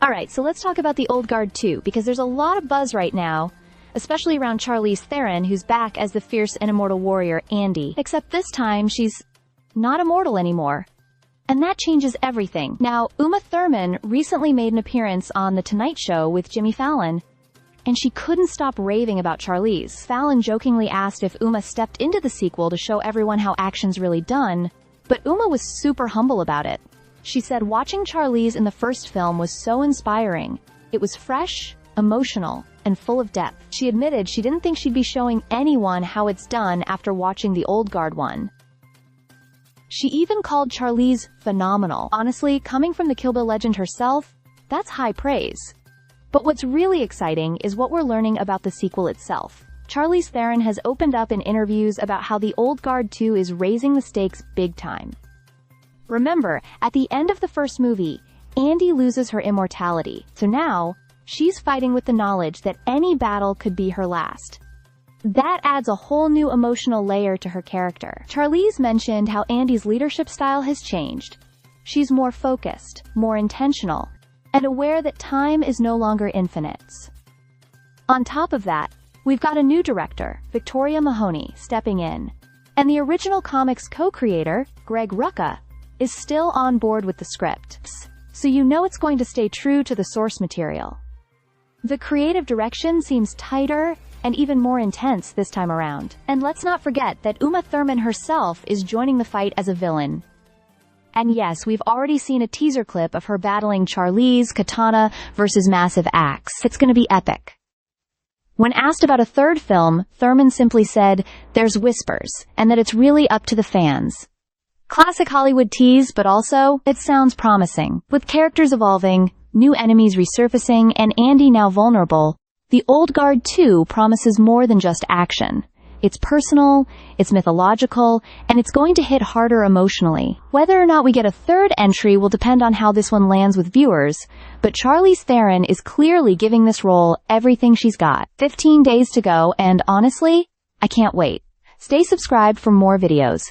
Alright, so let's talk about the Old Guard too, because there's a lot of buzz right now, especially around Charlize Theron, who's back as the fierce and immortal warrior Andy. Except this time, she's not immortal anymore. And that changes everything. Now, Uma Thurman recently made an appearance on The Tonight Show with Jimmy Fallon, and she couldn't stop raving about Charlize. Fallon jokingly asked if Uma stepped into the sequel to show everyone how action's really done, but Uma was super humble about it. She said watching Charlize in the first film was so inspiring. It was fresh, emotional, and full of depth. She admitted she didn't think she'd be showing anyone how it's done after watching the Old Guard one. She even called Charlize phenomenal. Honestly, coming from the Kill Bill legend herself, that's high praise. But what's really exciting is what we're learning about the sequel itself. Charlize Theron has opened up in interviews about how the Old Guard 2 is raising the stakes big time. Remember, at the end of the first movie, Andy loses her immortality, so now, she's fighting with the knowledge that any battle could be her last. That adds a whole new emotional layer to her character. Charlize mentioned how Andy's leadership style has changed. She's more focused, more intentional, and aware that time is no longer infinite. On top of that, we've got a new director, Victoria Mahoney, stepping in. And the original comics co-creator, Greg Rucka, is still on board with the script. So you know it's going to stay true to the source material. The creative direction seems tighter and even more intense this time around. And let's not forget that Uma Thurman herself is joining the fight as a villain. And yes, we've already seen a teaser clip of her battling Charlize, Katana versus Massive Axe. It's gonna be epic. When asked about a third film, Thurman simply said, "There's whispers, and that it's really up to the fans." Classic Hollywood tease, but also, it sounds promising. With characters evolving, new enemies resurfacing, and Andy now vulnerable, The Old Guard 2 promises more than just action. It's personal, it's mythological, and it's going to hit harder emotionally. Whether or not we get a third entry will depend on how this one lands with viewers, but Charlize Theron is clearly giving this role everything she's got. 15 days to go, and honestly, I can't wait. Stay subscribed for more videos.